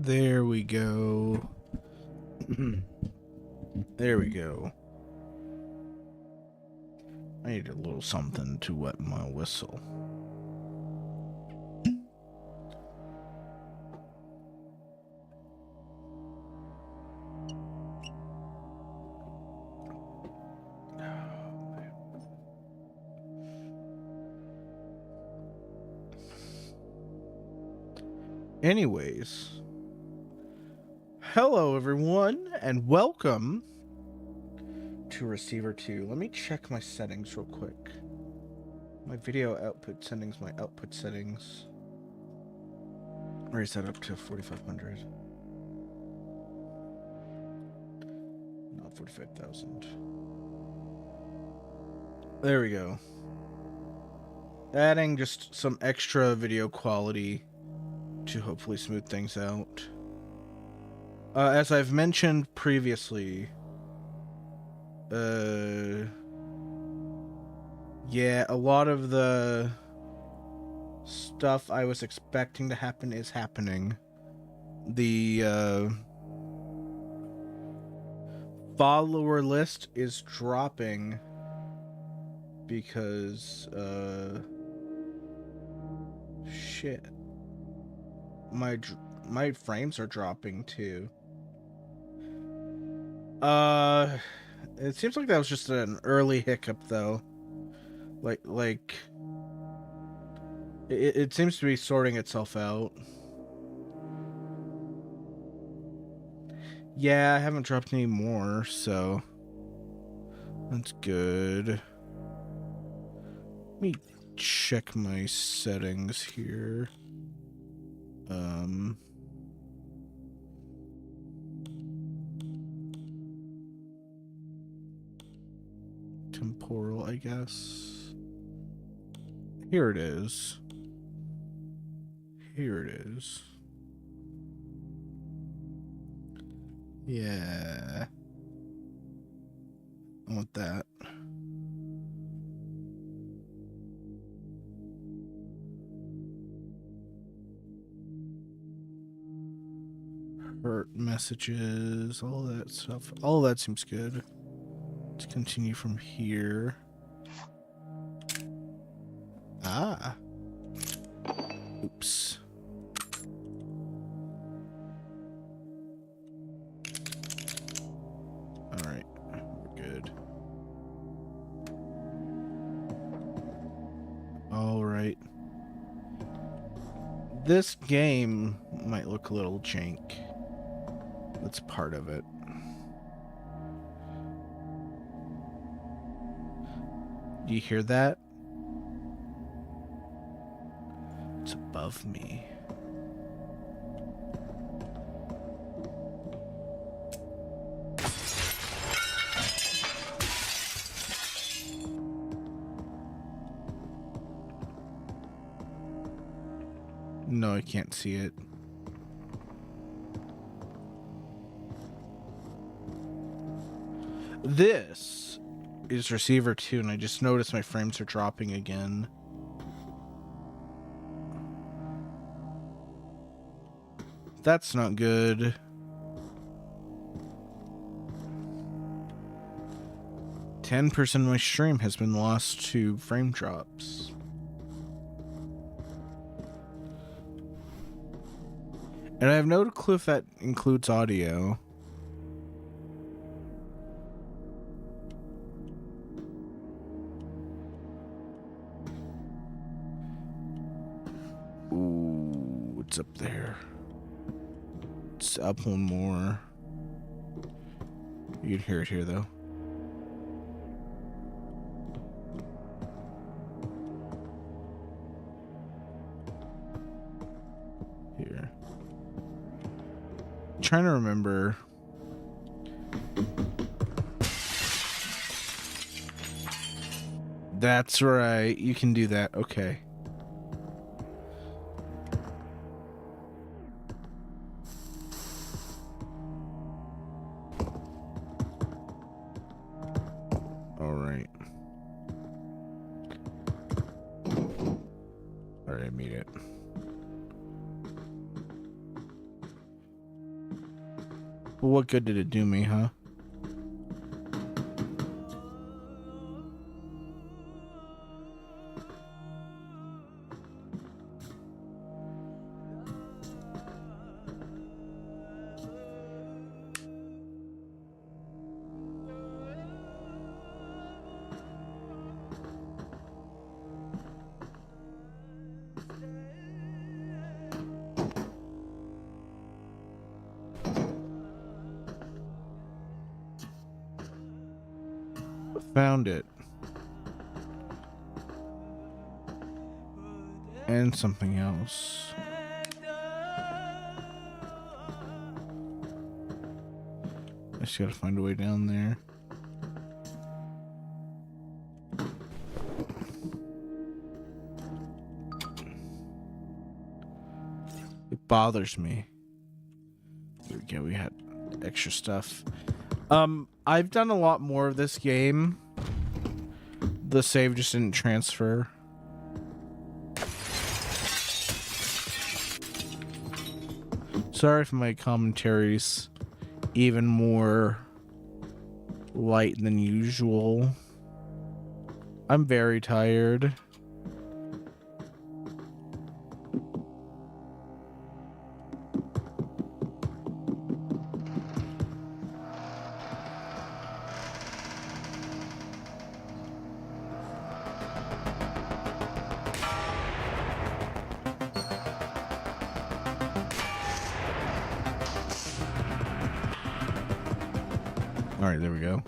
There we go. There we go. I need a little something to wet my whistle. Anyways, hello everyone, and welcome to Receiver 2. Let me check my settings real quick. My video output settings, my output settings. Raise that up to 4,500. Not 45,000. There we go. Adding just some extra video quality to hopefully smooth things out. As I've mentioned previously, yeah, a lot of the stuff I was expecting to happen is happening. The follower list is dropping because shit. My frames are dropping too. It seems like that was just an early hiccup though. Like it seems to be sorting itself out. Yeah, I haven't dropped any more, so that's good. Let me check my settings here. Temporal, I guess. Here it is. Here it is. Yeah. I want that. Hurt messages, all that stuff. All that seems good. Let's continue from here. Ah. Oops. Alright, we're good. Alright. This game might look a little jank. That's part of it. Do you hear that? It's above me. No, I can't see it. This is Receiver 2, and I just noticed my frames are dropping again. That's not good. %10 of my stream has been lost to frame drops. And I have no clue if that includes audio. Ooh, it's up there. It's up one more. You can hear it here, though. Here. I'm trying to remember. That's right. You can do that. Okay. Alright. Alright, I made it. Well, what good did it do me, huh? Found it. And something else. I just gotta find a way down there. It bothers me. There we go, we had extra stuff. I've done a lot more of this game. The save just didn't transfer. Sorry if my commentary's even more light than usual. I'm very tired. All right, there we go.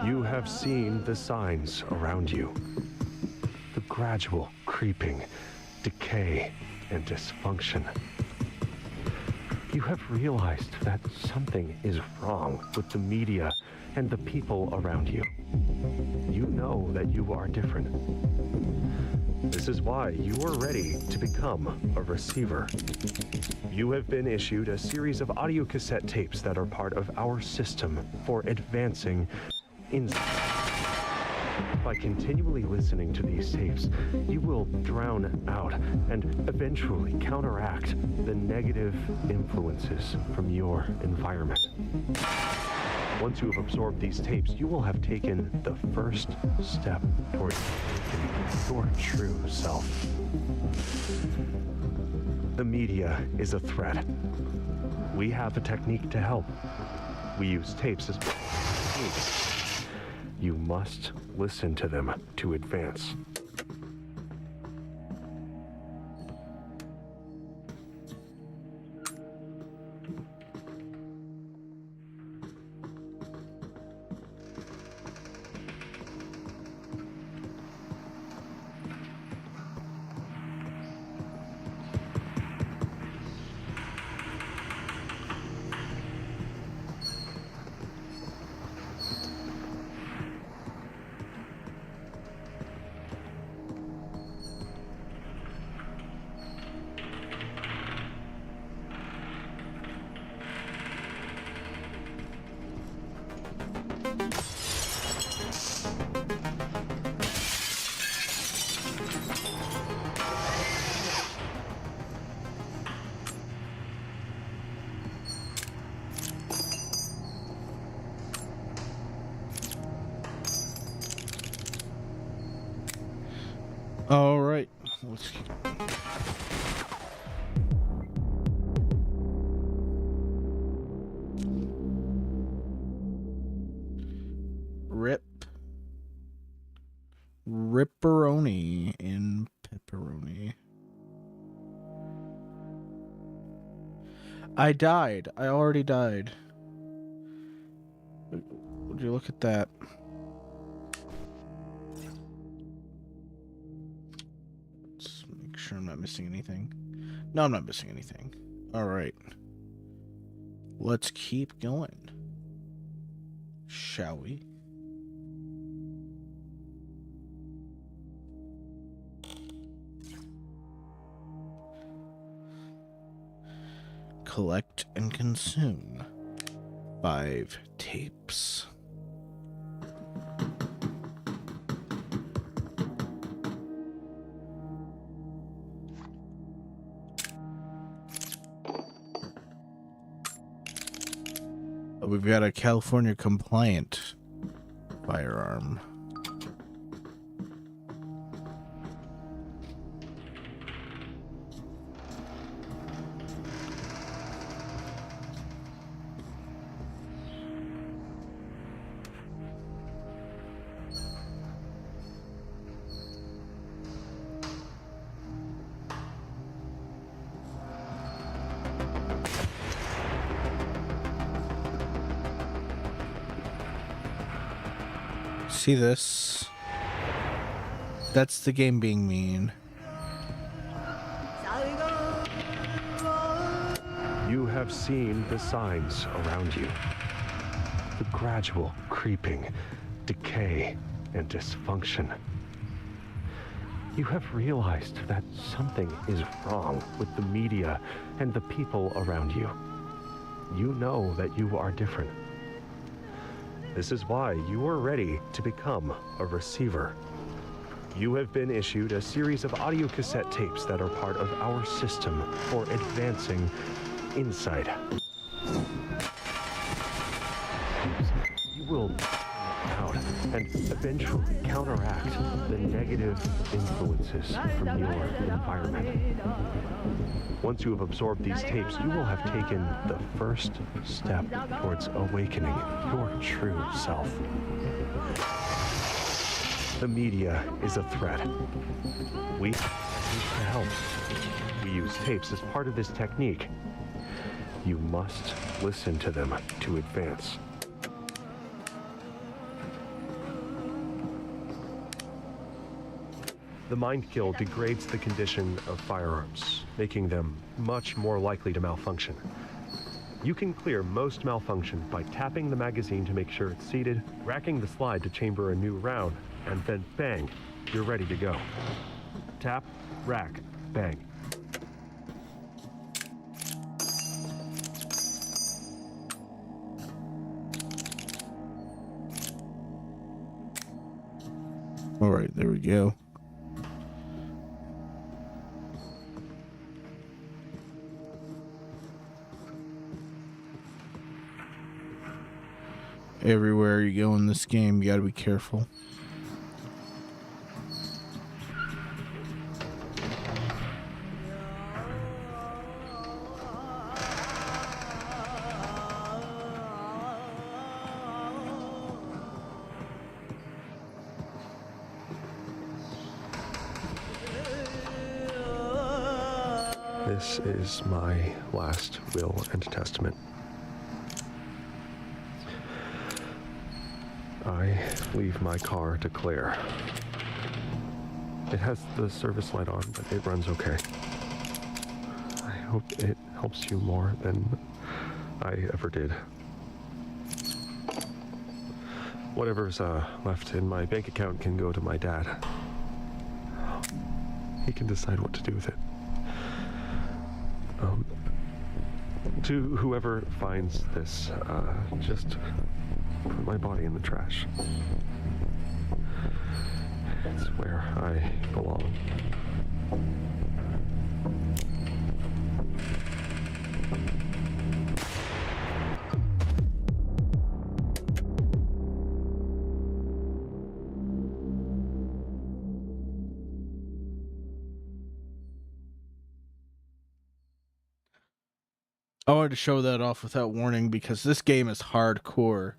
You have seen the signs around you. The gradual creeping, decay, and dysfunction. You have realized that something is wrong with the media and the people around you. You know that you are different. This is why you are ready to become a receiver. You have been issued a series of audio cassette tapes that are part of our system for advancing insight. By continually listening to these tapes, you will drown out and eventually counteract the negative influences from your environment. Once you have absorbed these tapes, you will have taken the first step towards your true self. The media is a threat. We have a technique to help. We use tapes as techniques. You must listen to them to advance. All right, let's keep... Ripperoni and pepperoni. I died. I already died. Would you look at that? Let's make sure I'm not missing anything. No, I'm not missing anything. All right. Let's keep going. Shall we? Collect and consume 5 tapes. We've got a California compliant firearm. See this? That's the game being mean. You have seen the signs around you. The gradual creeping, decay, and dysfunction. You have realized that something is wrong with the media and the people around you. You know that you are different. This is why you are ready to become a receiver. You have been issued a series of audio cassette tapes that are part of our system for advancing insight. You will out and eventually counteract the negative influences from your environment. Once you have absorbed these tapes, you will have taken the first step towards awakening your true self. The media is a threat. We need to help. We use tapes as part of this technique. You must listen to them to advance. The mind kill degrades the condition of firearms, making them much more likely to malfunction. You can clear most malfunction by tapping the magazine to make sure it's seated, racking the slide to chamber a new round, and then bang, you're ready to go. Tap, rack, bang. All right, there we go. Everywhere you go in this game, you gotta be careful. This is my last will and testament. I leave my car to Claire. It has the service light on, but it runs okay. I hope it helps you more than I ever did. Whatever's left in my bank account can go to my dad. He can decide what to do with it. To whoever finds this, just put my body in the trash. It's where I belong. I wanted to show that off without warning because this game is hardcore.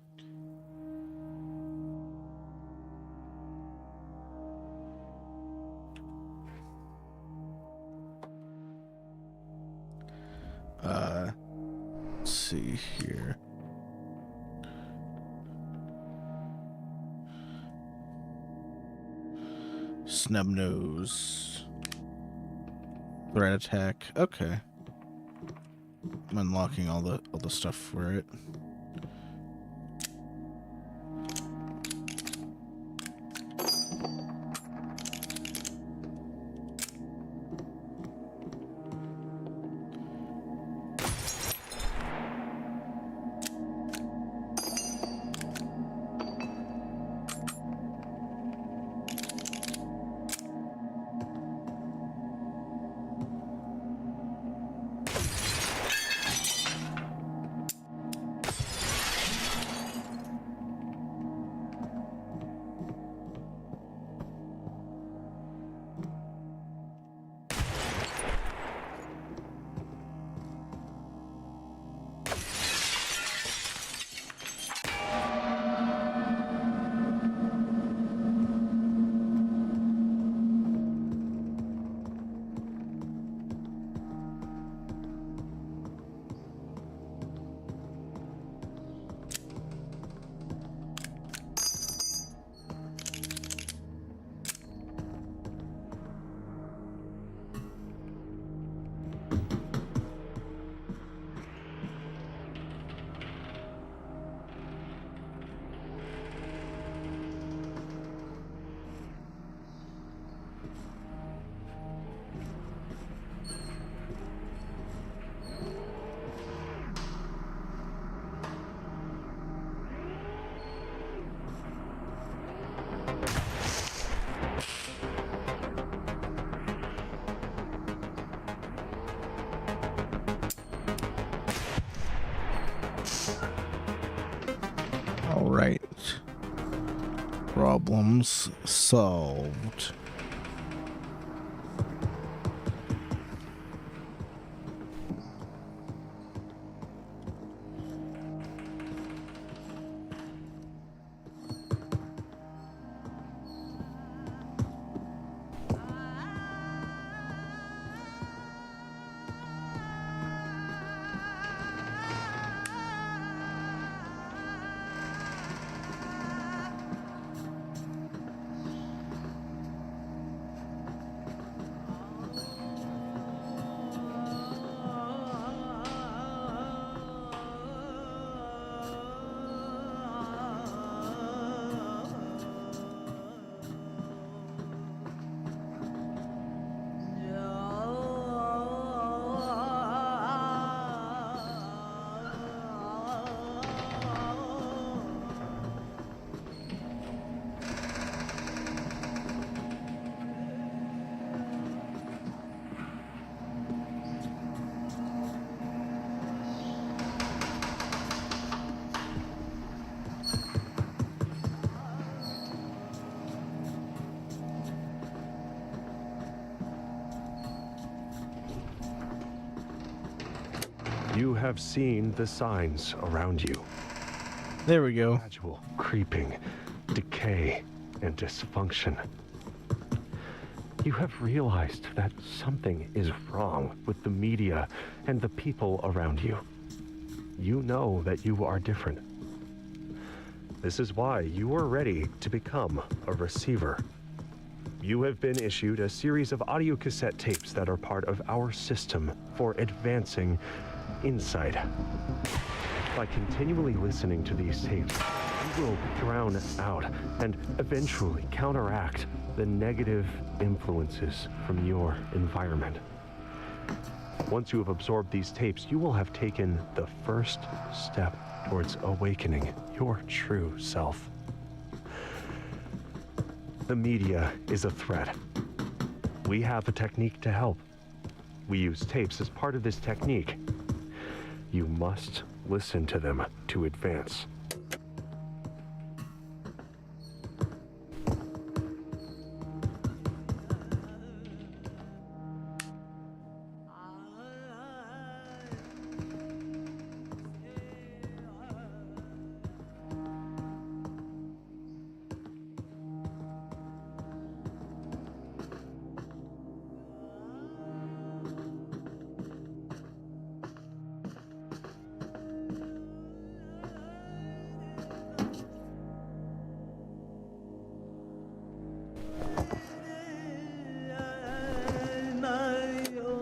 Let's see here. Snub nose. Threat attack. Okay. I'm unlocking all the stuff for it. All right. Problems solved. You have seen the signs around you. There we go. Gradual creeping, decay, and dysfunction. You have realized that something is wrong with the media and the people around you. You know that you are different. This is why you are ready to become a receiver. You have been issued a series of audio cassette tapes that are part of our system for advancing insight. By continually listening to these tapes, you will drown out and eventually counteract the negative influences from your environment. Once you have absorbed these tapes, you will have taken the first step towards awakening your true self. The media is a threat. We have a technique to help. We use tapes as part of this technique. You must listen to them to advance.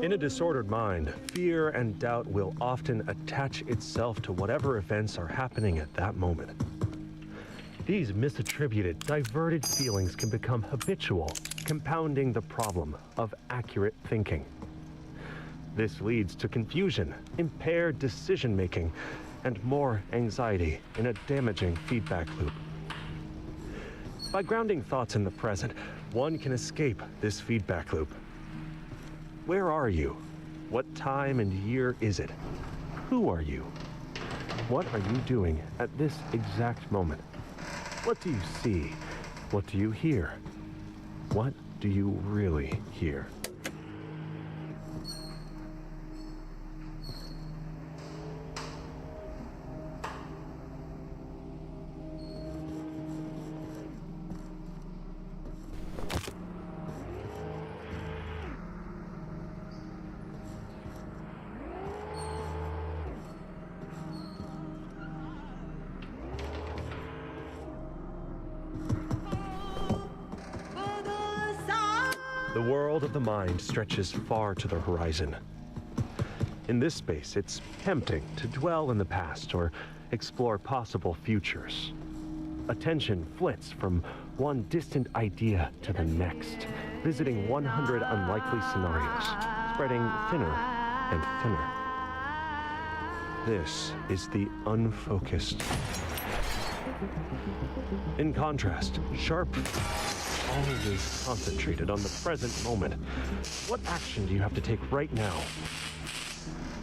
In a disordered mind, fear and doubt will often attach itself to whatever events are happening at that moment. These misattributed, diverted feelings can become habitual, compounding the problem of accurate thinking. This leads to confusion, impaired decision-making, and more anxiety in a damaging feedback loop. By grounding thoughts in the present, one can escape this feedback loop. Where are you? What time and year is it? Who are you? What are you doing at this exact moment? What do you see? What do you hear? What do you really hear? The world of the mind stretches far to the horizon. In this space, it's tempting to dwell in the past or explore possible futures. Attention flits from one distant idea to the next, visiting 100 unlikely scenarios, spreading thinner and thinner. This is the unfocused. In contrast, sharp, always concentrated on the present moment. What action do you have to take right now?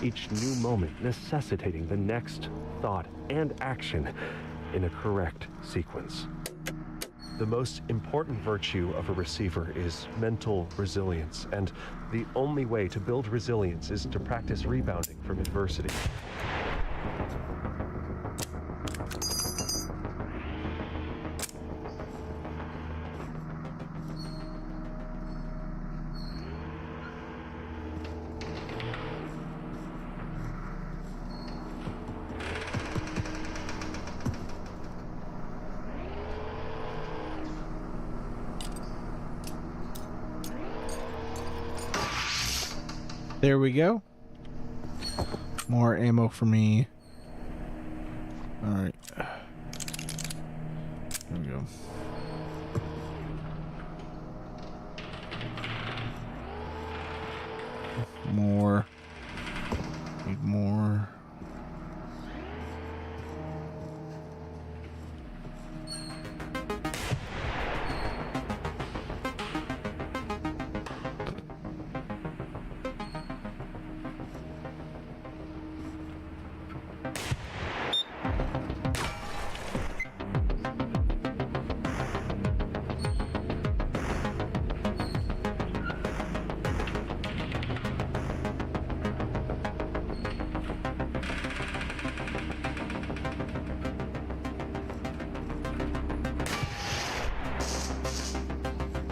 Each new moment necessitating the next thought and action in a correct sequence. The most important virtue of a receiver is mental resilience, and the only way to build resilience is to practice rebounding from adversity. There we go. More ammo for me. Alright. There we go. More. Need more.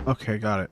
Okay, got it.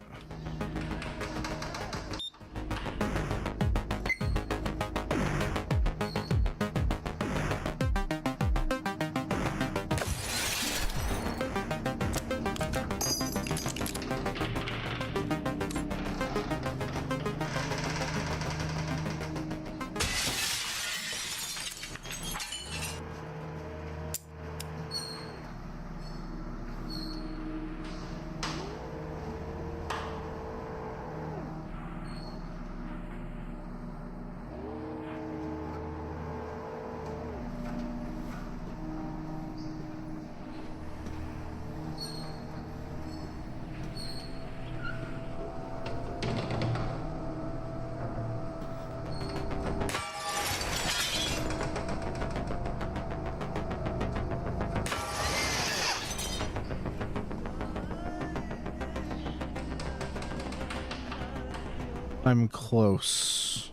I'm close.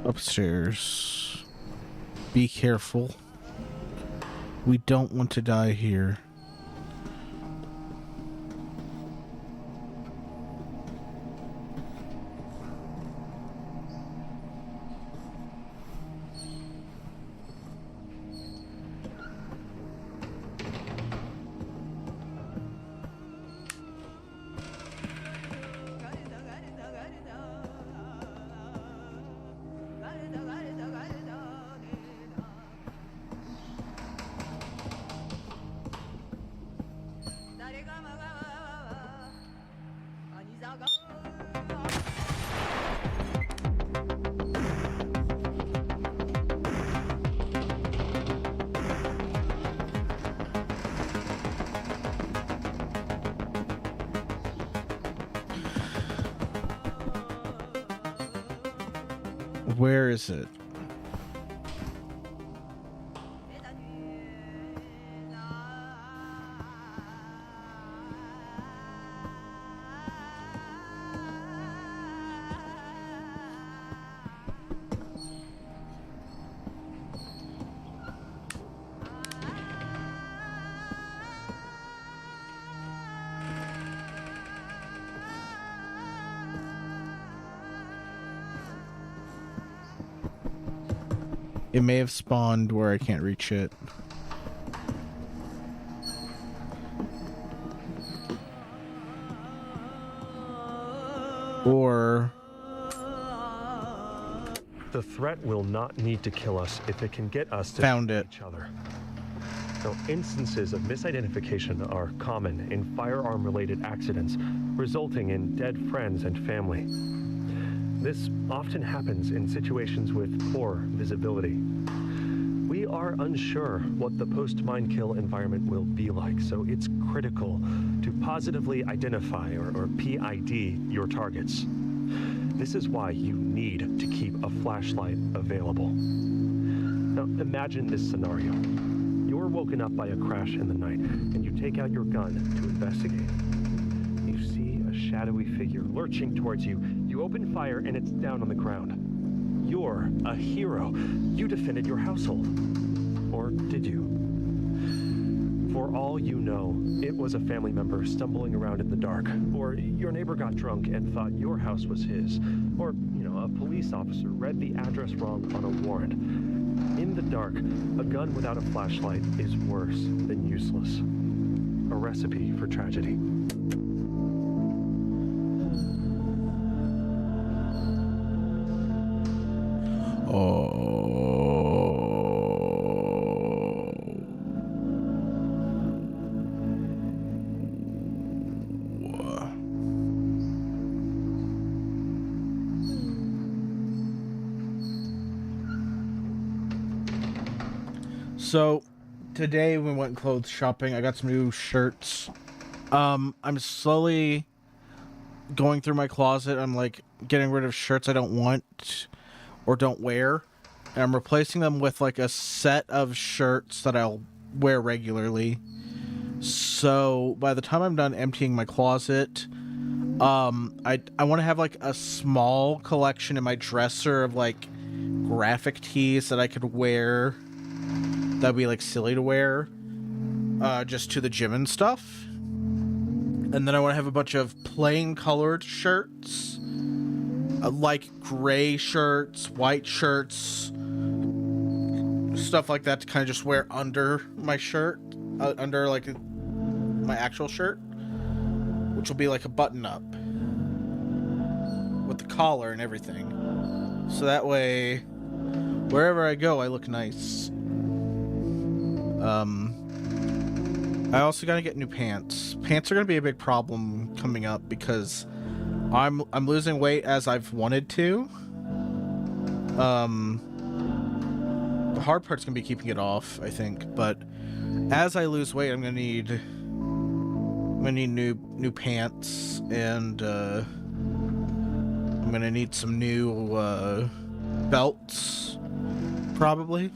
Upstairs. Be careful. We don't want to die here. Where is it? It may have spawned where I can't reach it. Or the threat will not need to kill us if it can get us to found it. each other. So instances of misidentification are common in firearm-related accidents, resulting in dead friends and family. This often happens in situations with poor visibility. We are unsure what the post-mine kill environment will be like, so it's critical to positively identify or PID your targets. This is why you need to keep a flashlight available. Now, imagine this scenario. You're woken up by a crash in the night, and you take out your gun to investigate. You see a shadowy figure lurching towards you. You open fire, and it's down on the ground. You're a hero. You defended your household. Or did you? For all you know, it was a family member stumbling around in the dark. Or your neighbor got drunk and thought your house was his. Or, a police officer read the address wrong on a warrant. In the dark, a gun without a flashlight is worse than useless. A recipe for tragedy. So, today we went clothes shopping. I got some new shirts. I'm slowly going through my closet. I'm like getting rid of shirts I don't want or don't wear. And I'm replacing them with like a set of shirts that I'll wear regularly. So, by the time I'm done emptying my closet, I want to have like a small collection in my dresser of like graphic tees that I could wear. That'd be like silly to wear just to the gym and stuff. And then I want to have a bunch of plain colored shirts, like gray shirts, white shirts, stuff like that to kind of just wear under my shirt, under like my actual shirt, which will be like a button up with the collar and everything. So that way, wherever I go, I look nice. I also gotta get new pants. Pants are gonna be a big problem coming up because I'm losing weight as I've wanted to. The hard part's gonna be keeping it off, I think. But as I lose weight, I'm gonna need new pants, and I'm gonna need some new belts, probably.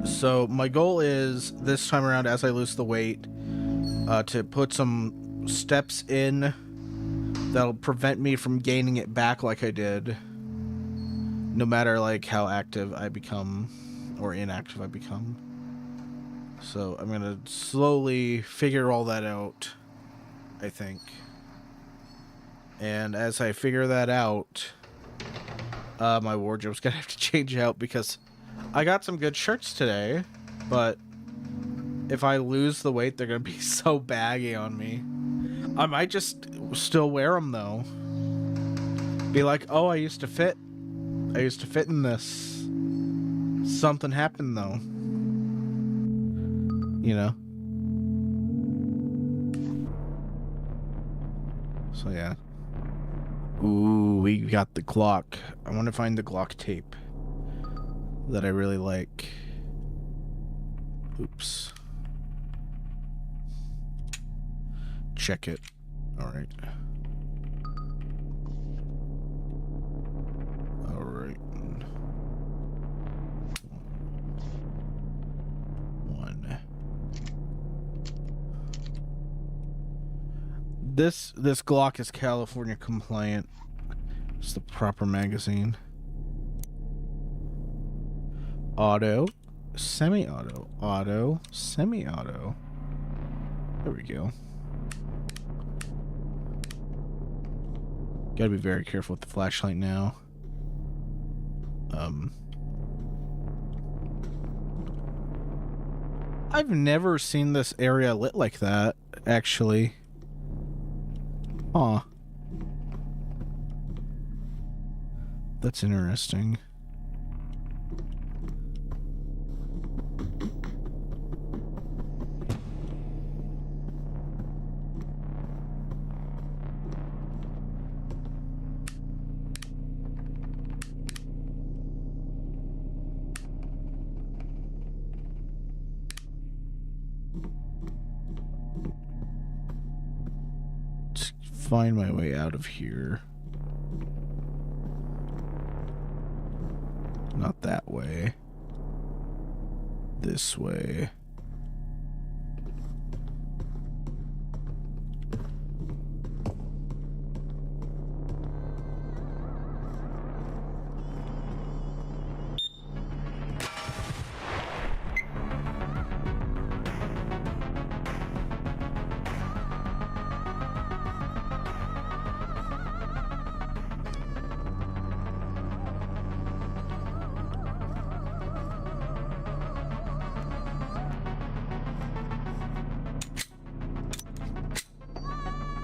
So my goal is this time around, as I lose the weight, to put some steps in that'll prevent me from gaining it back like I did, no matter like how active I become or inactive I become. So I'm gonna slowly figure all that out, I think. And as I figure that out, my wardrobe's gonna have to change out because I got some good shirts today, but if I lose the weight, they're gonna be so baggy on me. I might just still wear them though. Be like, oh, I used to fit in this. Something happened though. So yeah. Ooh, we got the Glock. I want to find the Glock tape that I really like. Oops. Check it. All right. All right. One. This Glock is California compliant. It's the proper magazine. Auto, semi-auto, auto, semi-auto. There we go. Gotta be very careful with the flashlight now. I've never seen this area lit like that, actually. Huh. That's interesting. find my way out of here. Not that way. This way.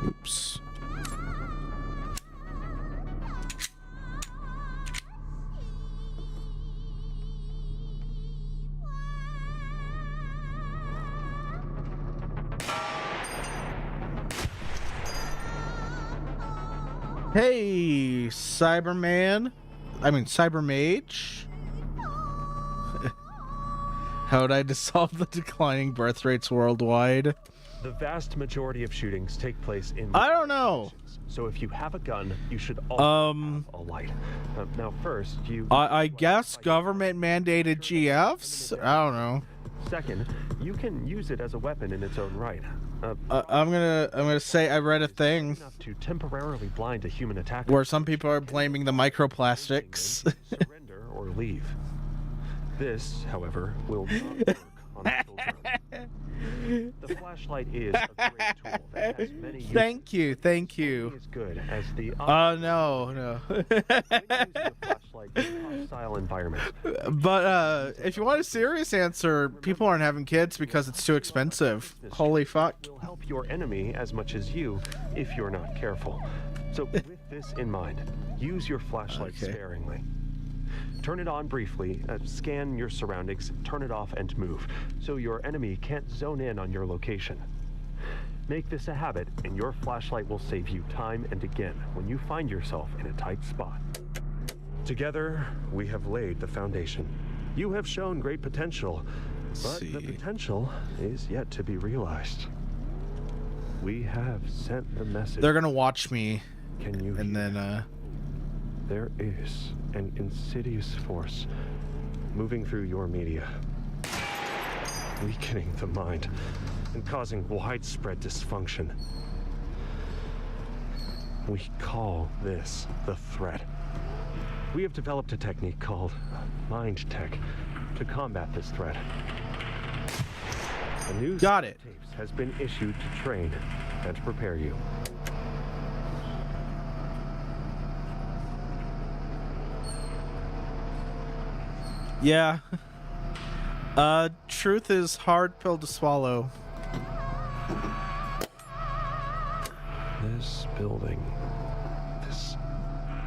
Oops. Hey, Cyberman. I mean, Cybermage. How would I dissolve the declining birth rates worldwide? The vast majority of shootings take place in... I don't know. So if you have a gun, you should also have a light. Now first, I guess government mandated GFs? I don't know. Second, you can use it as a weapon in its own right. I'm gonna say I read a thing Enough to temporarily blind a human attacker. where some people are blaming the microplastics. Surrender or leave. This, however, will not work on children. The flashlight is a great tool that has many uses. Thank you. As good as the No. when using a flashlight in hostile environments. But if you want a serious answer, people aren't having kids because it's too expensive. Holy fuck. Will help your enemy as much as you if you're not careful. So with this in mind, use your flashlight sparingly. Turn it on briefly, scan your surroundings, turn it off and move, so your enemy can't zone in on your location. Make this a habit, and your flashlight will save you time and again when you find yourself in a tight spot. Together, we have laid the foundation. You have shown great potential, but the potential is yet to be realized. We have sent the message. They're gonna watch me. Can you and hear? then There is an insidious force moving through your media, weakening the mind and causing widespread dysfunction. We call this the threat. We have developed a technique called mind tech to combat this threat. A new Got it. tapes has been issued to train and prepare you. Yeah. Truth is hard pill to swallow. This building, this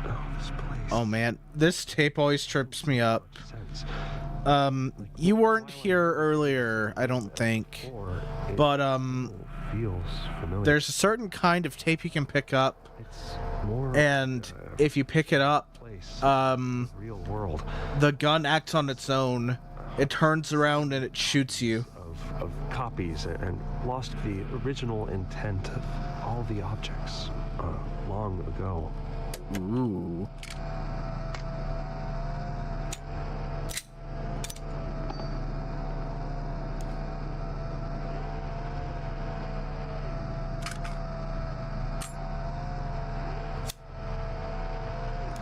place. Oh man, this tape always trips me up. Sense. You weren't here earlier, I don't think. Or it But feels familiar. there's a certain kind of tape you can pick up, It's more and if you pick it up, place, real world the gun acts on its own. It turns around and it shoots you. of copies and lost the original intent of all the objects long ago. Ooh.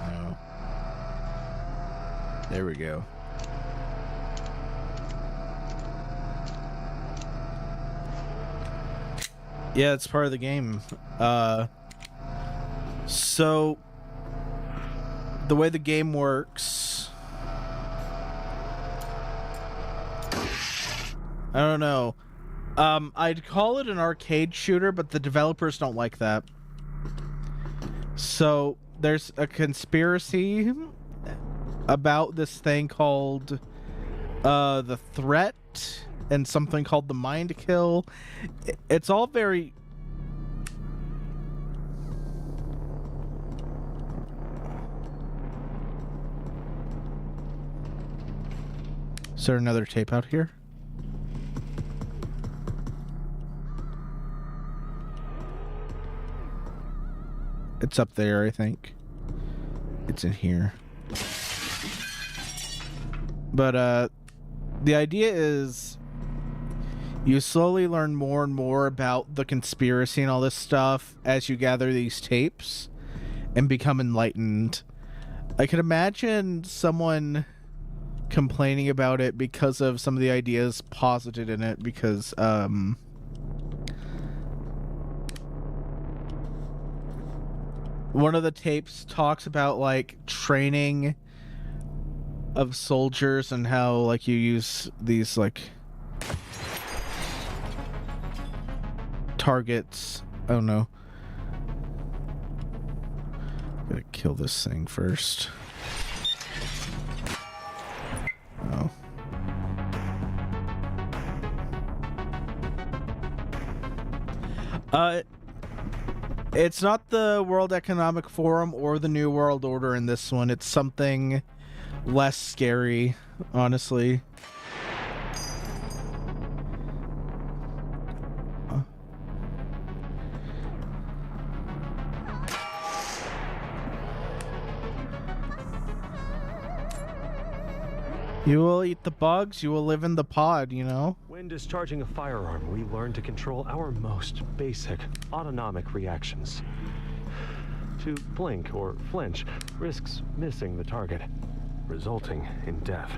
No. There we go. Yeah, it's part of the game. So the way the game works, I don't know. I'd call it an arcade shooter, but the developers don't like that. So there's a conspiracy about this thing called the threat and something called the mind kill. It's all very... Is there another tape out here? It's up there, I think. It's in here. But the idea is you slowly learn more and more about the conspiracy and all this stuff as you gather these tapes and become enlightened. I can imagine someone complaining about it because of some of the ideas posited in it, because one of the tapes talks about like training of soldiers and how like you use these like targets. Oh no. Gotta kill this thing first. Oh. It's not the World Economic Forum or the New World Order in this one. It's something less scary, honestly. You will eat the bugs, you will live in the pod, you know? When discharging a firearm, we learn to control our most basic autonomic reactions. To blink or flinch risks missing the target, resulting in death.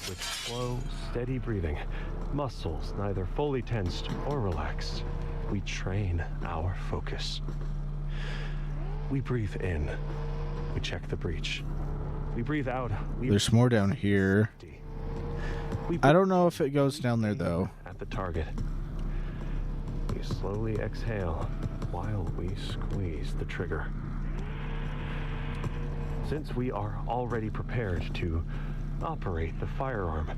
With slow, steady breathing, muscles neither fully tensed or relaxed, we train our focus. We breathe in, we check the breach. We breathe out. There's more down here. I don't know if it goes down there though. At the target. We slowly exhale while we squeeze the trigger. Since we are already prepared to operate the firearm,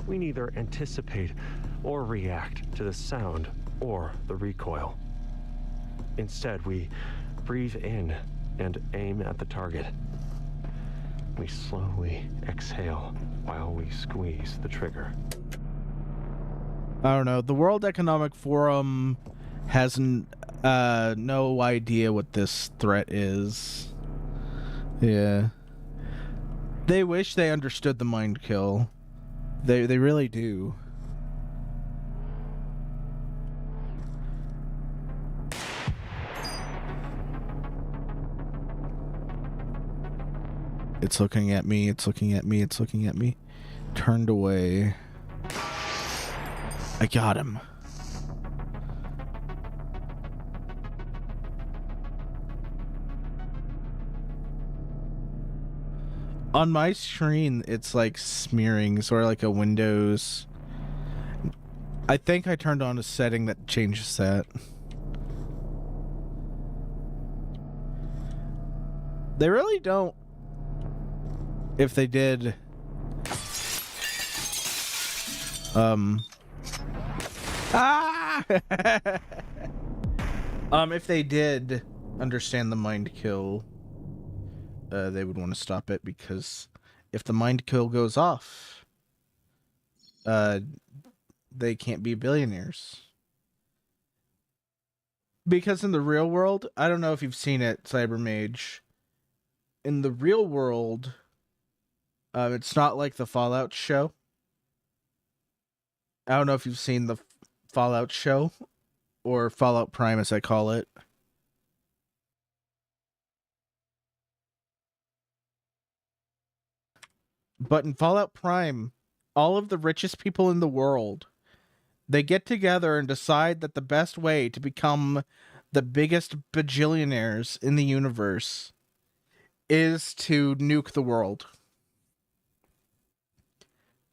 we neither anticipate or react to the sound or the recoil. Instead, we breathe in and aim at the target. We slowly exhale while we squeeze the trigger. I don't know. The World Economic Forum has no idea what this threat is. Yeah. They wish they understood the mind kill. They really do. It's looking at me, it's looking at me, it's looking at me. Turned away. I got him. On my screen, it's like smearing, sort of like a Windows. I think I turned on a setting that changes that. They really don't. If they did, if they did understand the mind kill, they would want to stop it, because if the mind kill goes off, they can't be billionaires. Because in the real world, I don't know if you've seen it, Cybermage. In the real world, it's not like the Fallout show. I don't know if you've seen the Fallout show, or Fallout Prime as I call it. But in Fallout Prime, all of the richest people in the world, they get together and decide that the best way to become the biggest bajillionaires in the universe is to nuke the world.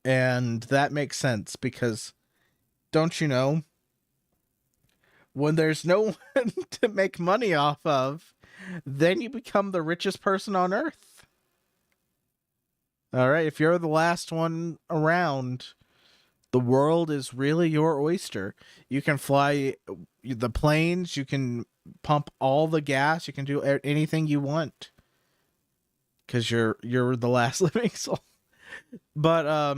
And that makes sense, because, don't you know, when there's no one to make money off of, then you become the richest person on Earth. Alright, if you're the last one around, the world is really your oyster. You can fly the planes, you can pump all the gas, you can do anything you want. Because you're the last living soul. But,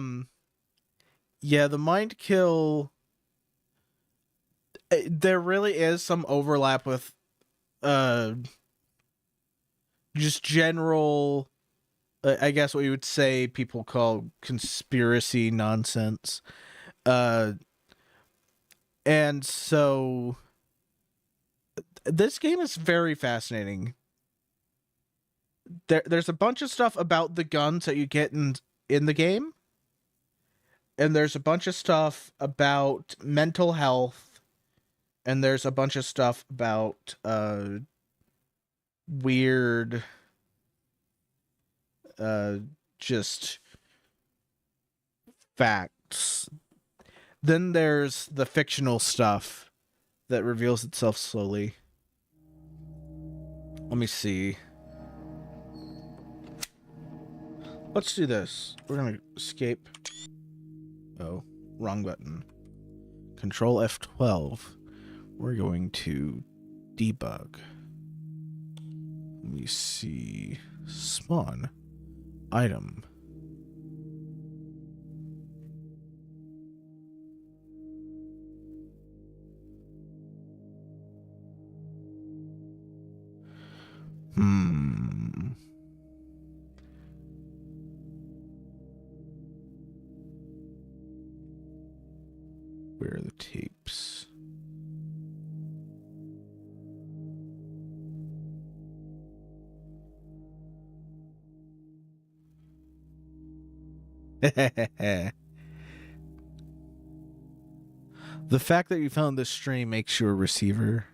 yeah, the mind kill, there really is some overlap with just general, I guess what you would say people call conspiracy nonsense. Uh, and so this game is very fascinating. There's a bunch of stuff about the guns that you get in the game, and there's a bunch of stuff about mental health, and there's a bunch of stuff about weird just facts. Then there's the fictional stuff that reveals itself slowly. Let me see. Let's do this. We're gonna escape. Oh, wrong button. Control F12. We're going to debug. Let me see. Spawn. Item. Where are the tapes? The fact that you found this stream makes you a receiver.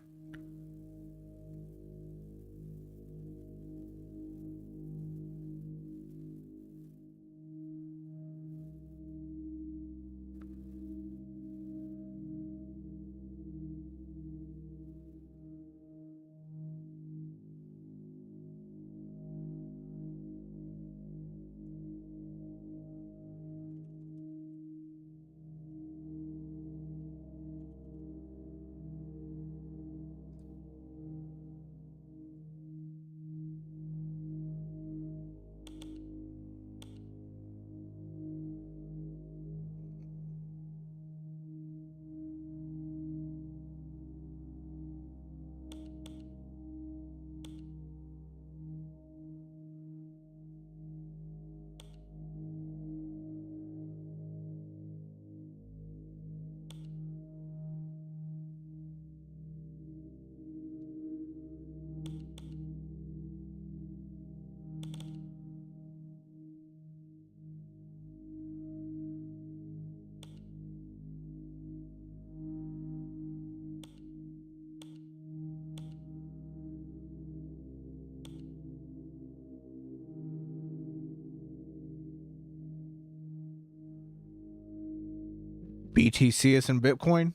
BTC is in Bitcoin?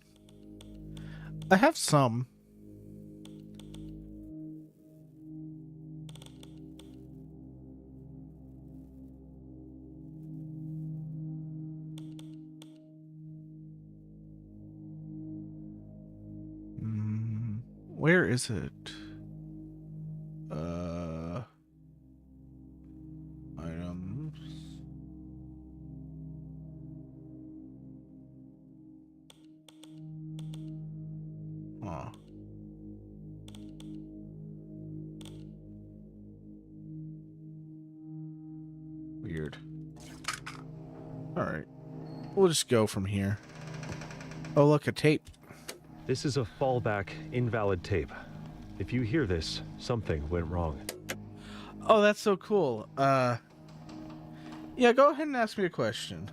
I have some. Where is it? Items. Huh. Weird. All right. We'll just go from here. Oh, look, a tape. This is a fallback invalid tape. If you hear this, something went wrong. Oh, that's so cool. Yeah, go ahead and ask me a question.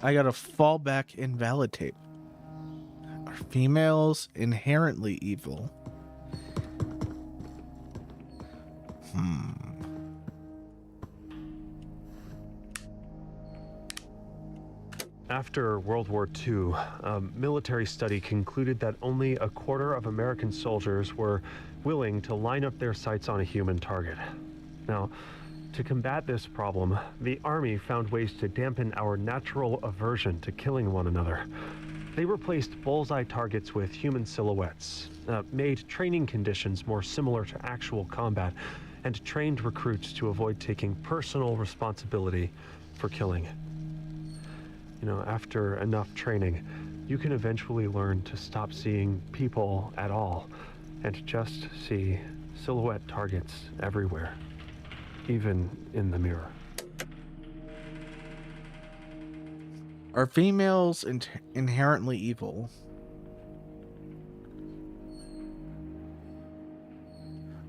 I got a fallback invalid tape. Are females inherently evil? After World War II, a military study concluded that only a quarter of American soldiers were willing to line up their sights on a human target. Now, to combat this problem, the Army found ways to dampen our natural aversion to killing one another. They replaced bullseye targets with human silhouettes, made training conditions more similar to actual combat, and trained recruits to avoid taking personal responsibility for killing. You know, after enough training, you can eventually learn to stop seeing people at all and just see silhouette targets everywhere, even in the mirror. Are females inherently evil?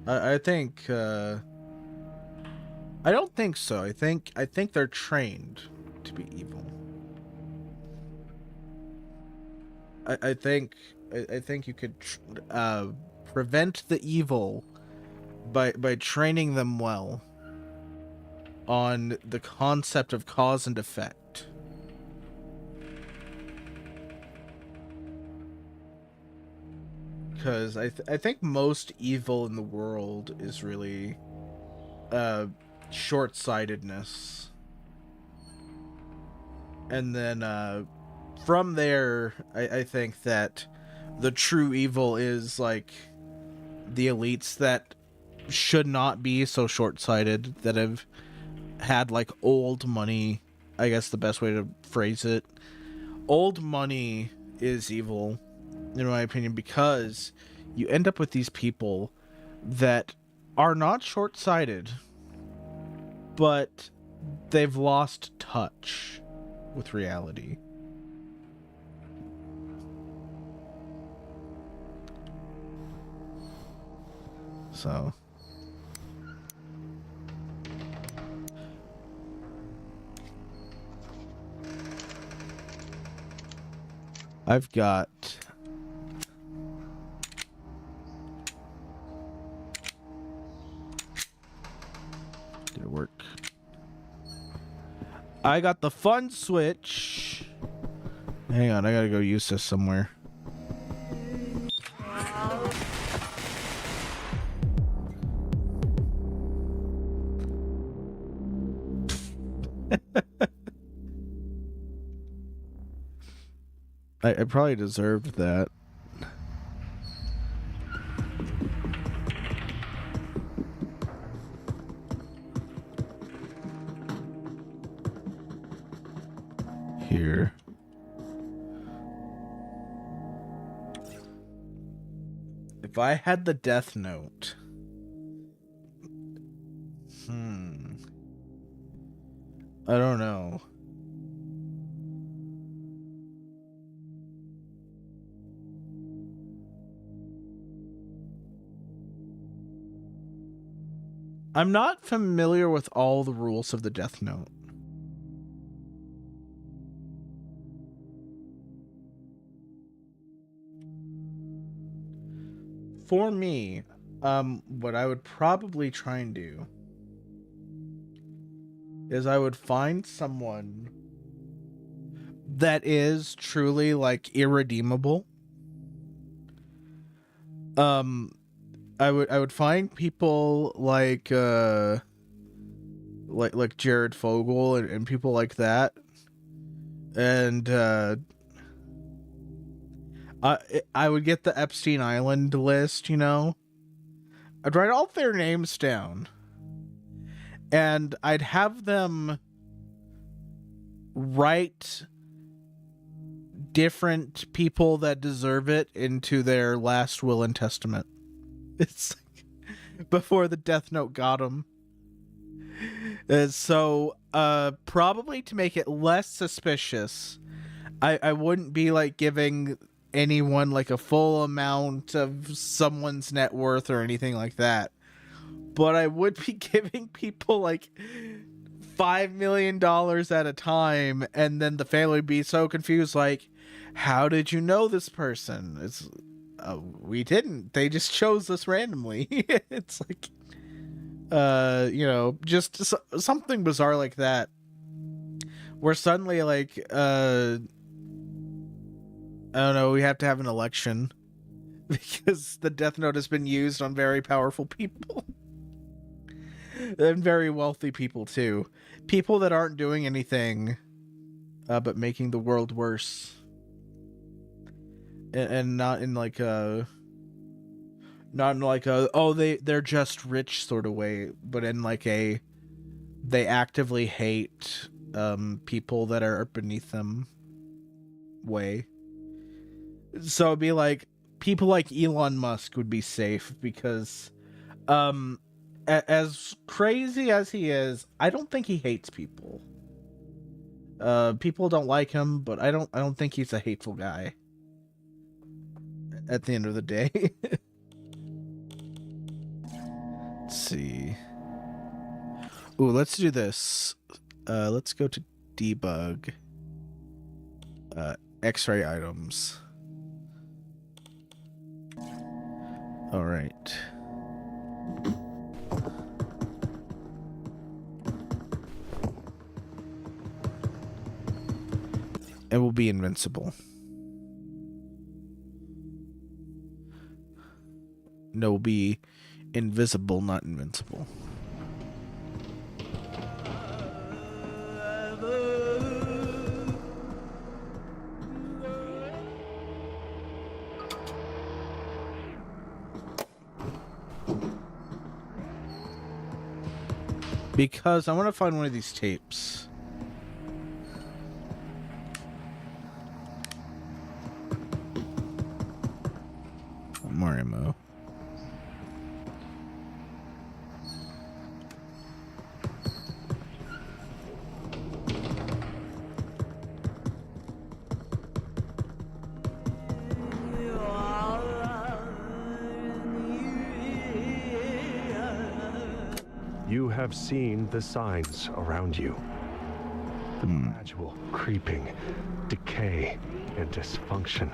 I think I don't think so. I think they're trained to be evil. I think you could prevent the evil by training them well on the concept of cause and effect. Because I think most evil in the world is really short-sightedness, and then from there I think that the true evil is like the elites that should not be so short-sighted, that have had like old money. I guess the best way to phrase it, old money is evil in my opinion, because you end up with these people that are not short-sighted, but they've lost touch with reality. So I've got did it work? I got the fun switch. Hang on, I gotta go use this somewhere. I probably deserved that. Here. If I had the Death Note. I don't know. I'm not familiar with all the rules of the Death Note. For me, what I would probably try and do is I would find someone that is truly like irredeemable. I would find people like Jared Fogle and people like that, and I would get the Epstein Island list, you know. I'd write all their names down, and I'd have them write different people that deserve it into their last will and testament. It's like before the Death Note got them. So, probably to make it less suspicious, I wouldn't be like giving anyone like a full amount of someone's net worth or anything like that. But I would be giving people like $5 million at a time, and then the family would be so confused, like, how did you know this person? It's we didn't. They just chose us randomly. It's like, you know, just something bizarre like that, where suddenly, like, I don't know, we have to have an election because the Death Note has been used on very powerful people. And very wealthy people, too. People that aren't doing anything but making the world worse. And not in, like, Not in like a, oh, they're just rich sort of way, but in like a, they actively hate people that are beneath them way. So it'd be like people like Elon Musk would be safe because as crazy as he is, I don't think he hates people. People don't like him, but I don't think he's a hateful guy at the end of the day. Let's see. Ooh, let's do this. Let's go to debug. X-ray items. All right. It will be invincible. No, will be invisible, not invincible. Because I want to find one of these tapes. More ammo. You have seen the signs around you. The gradual creeping, decay, and dysfunction.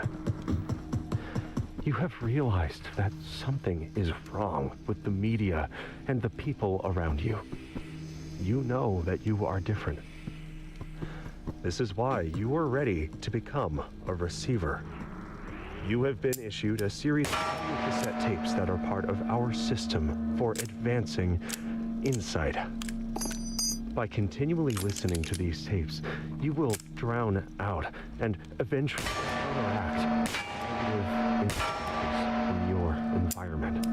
You have realized that something is wrong with the media and the people around you. You know that you are different. This is why you are ready to become a receiver. You have been issued a series of cassette tapes that are part of our system for advancing insight. By continually listening to these tapes, you will drown out and eventually counteract negative influences in your environment.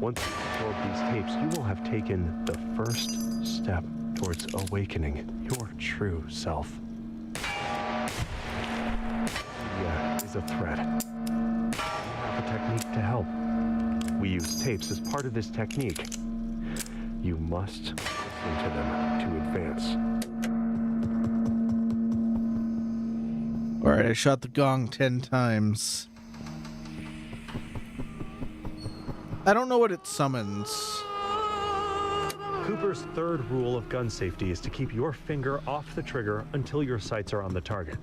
Once you absorb these tapes, you will have taken the first step towards awakening your true self. Media is a threat. We have a technique to help. We use tapes as part of this technique. You must listen to them to advance. Alright, I shot the gong 10 times. I don't know what it summons. Cooper's third rule of gun safety is to keep your finger off the trigger until your sights are on the target.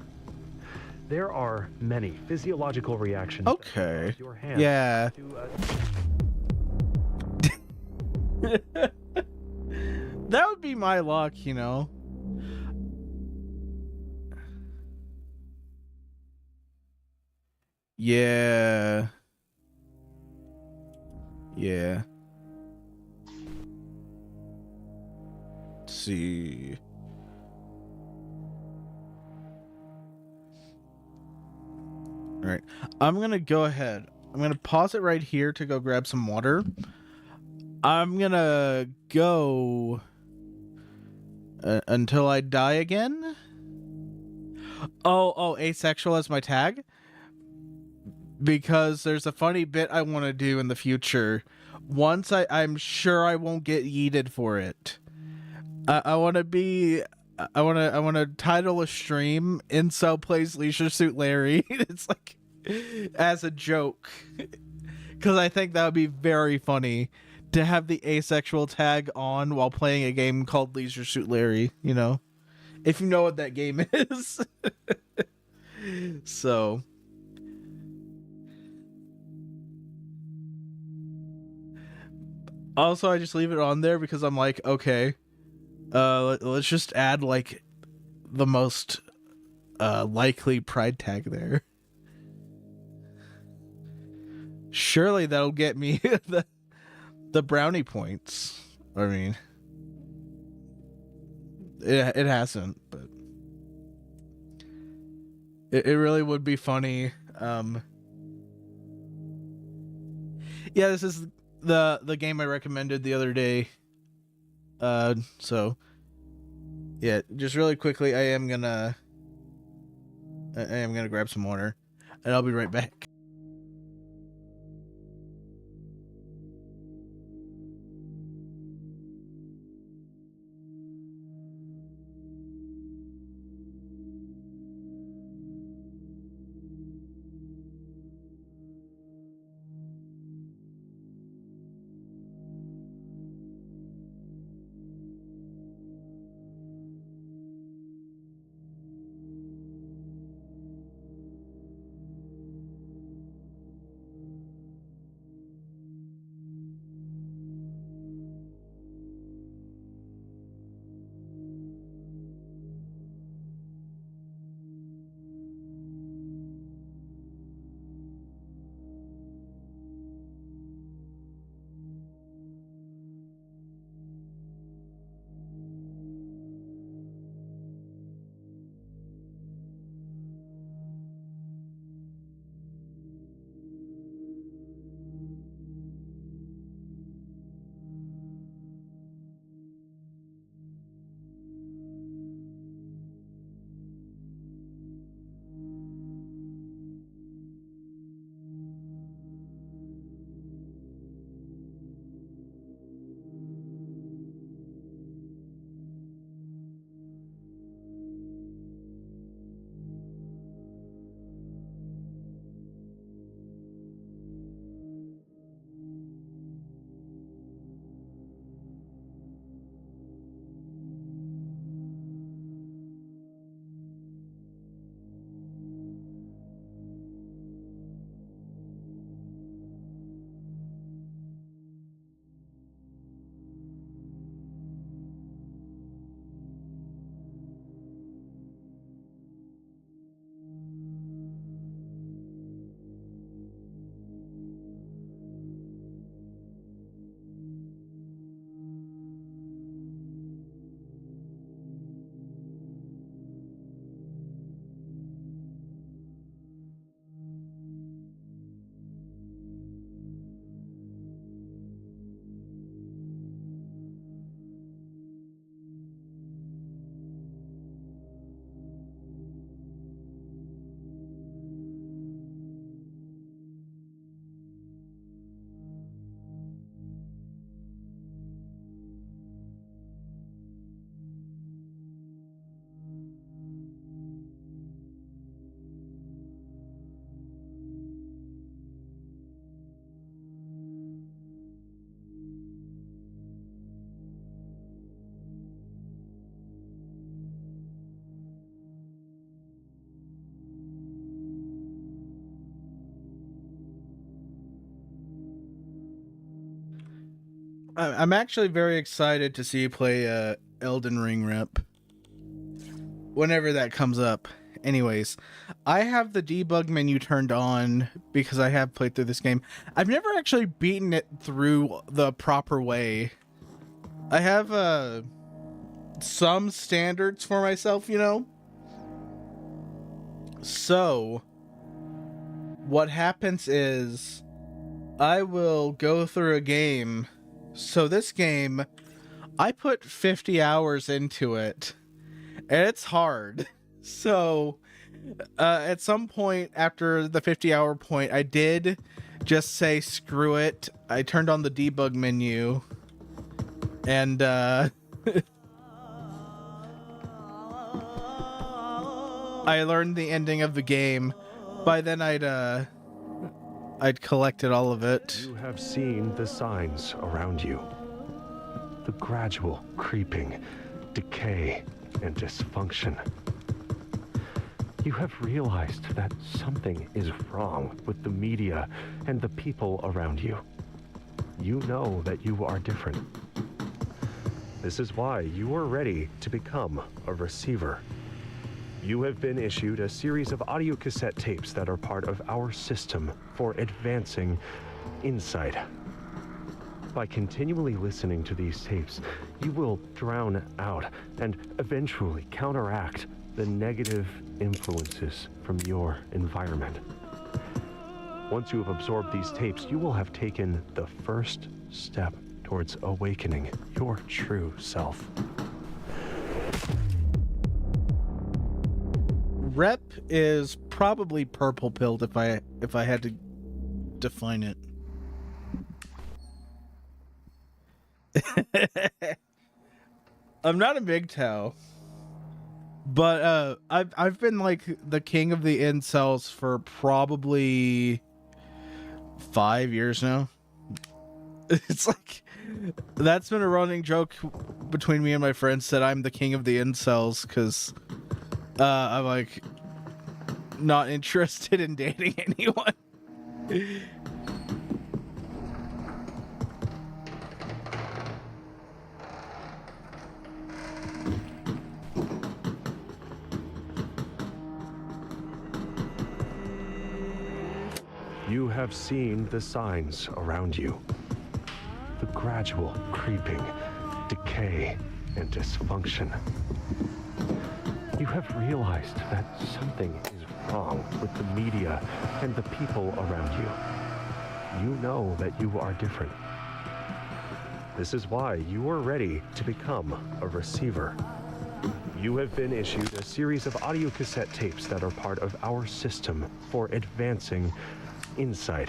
There are many physiological reactions. Okay. That your hand Yeah. That would be my luck, you know. Yeah. Yeah. Let's see. All right. I'm going to go ahead. I'm going to pause it right here to go grab some water. I'm going to go until I die again. Oh, asexual as my tag. Because there's a funny bit I want to do in the future. Once I'm sure I won't get yeeted for it. I want to title a stream Incel Plays Leisure Suit Larry. It's like as a joke. Because I think that would be very funny to have the asexual tag on while playing a game called Leisure Suit Larry, you know? If you know what that game is. So also, I just leave it on there because I'm like, okay, let's just add like the most likely pride tag there. Surely that'll get me the brownie points. I mean, it hasn't, but it really would be funny. Yeah, this is the game I recommended the other day. So yeah, just really quickly, I am gonna grab some water, and I'll be right back. I'm actually very excited to see you play Elden Ring rep whenever that comes up. Anyways, I have the debug menu turned on because I have played through this game. I've never actually beaten it through the proper way. I have some standards for myself, you know? So, what happens is I will go through a game. So this game, I put 50 hours into it, and it's hard. So, at some point after the 50-hour point, I did just say screw it. I turned on the debug menu, and I learned the ending of the game. By then, I'd collected all of it. You have seen the signs around you. The gradual creeping, decay, and dysfunction. You have realized that something is wrong with the media and the people around you. You know that you are different. This is why you are ready to become a receiver. You have been issued a series of audio cassette tapes that are part of our system for advancing insight. By continually listening to these tapes, you will drown out and eventually counteract the negative influences from your environment. Once you have absorbed these tapes, you will have taken the first step towards awakening your true self. Rep is probably purple pilled if I had to define it. I'm not a big toe, but I've been like the king of the incels for probably 5 years now. It's like that's been a running joke between me and my friends that I'm the king of the incels because I'm like not interested in dating anyone. You have seen the signs around you. The gradual creeping, decay, and dysfunction. You have realized that something is wrong with the media and the people around you. You know that you are different. This is why you are ready to become a receiver. You have been issued a series of audio cassette tapes that are part of our system for advancing insight.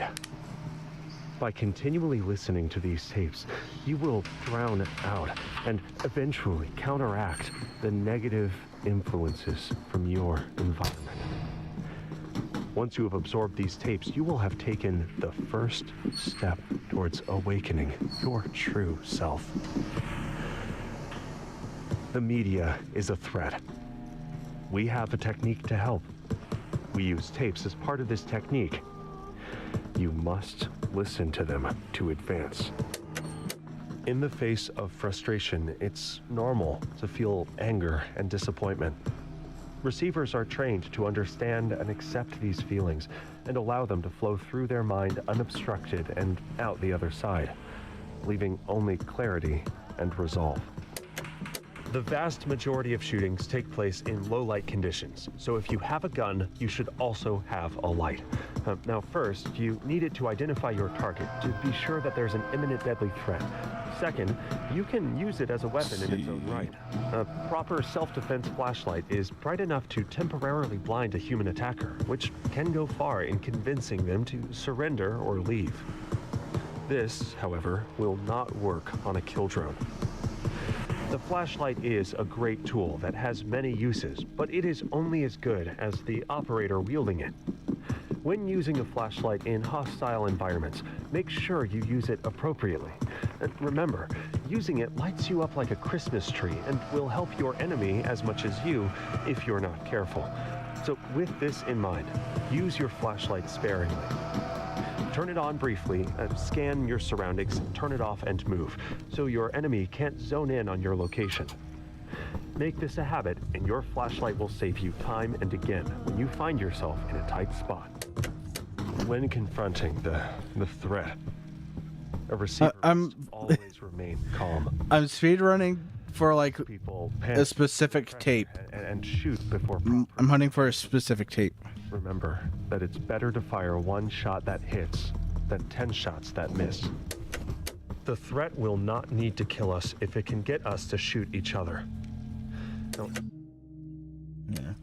By continually listening to these tapes, you will drown out and eventually counteract the negative influences from your environment. Once you have absorbed these tapes, you will have taken the first step towards awakening your true self. The media is a threat. We have a technique to help. We use tapes as part of this technique. You must listen to them to advance. In the face of frustration, it's normal to feel anger and disappointment. Receivers are trained to understand and accept these feelings and allow them to flow through their mind unobstructed and out the other side, leaving only clarity and resolve. The vast majority of shootings take place in low light conditions, so if you have a gun, you should also have a light. Now first, you needed to identify your target to be sure that there's an imminent deadly threat. Second, you can use it as a weapon in its own right. A proper self-defense flashlight is bright enough to temporarily blind a human attacker, which can go far in convincing them to surrender or leave. This, however, will not work on a kill drone. The flashlight is a great tool that has many uses, but it is only as good as the operator wielding it. When using a flashlight in hostile environments, make sure you use it appropriately. And remember, using it lights you up like a Christmas tree and will help your enemy as much as you if you're not careful. So with this in mind, use your flashlight sparingly. Turn it on briefly, scan your surroundings, turn it off and move, so your enemy can't zone in on your location. Make this a habit, and your flashlight will save you time and again when you find yourself in a tight spot. When confronting the threat, a receiver must always remain calm. I'm speedrunning for like People a specific tape. And shoot before. I'm hunting for a specific tape. Remember that it's better to fire one shot that hits than 10 shots that miss. The threat will not need to kill us if it can get us to shoot each other. Now,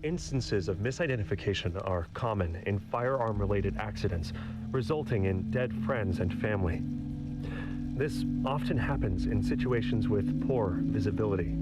instances of misidentification are common in firearm-related accidents, resulting in dead friends and family. This often happens in situations with poor visibility.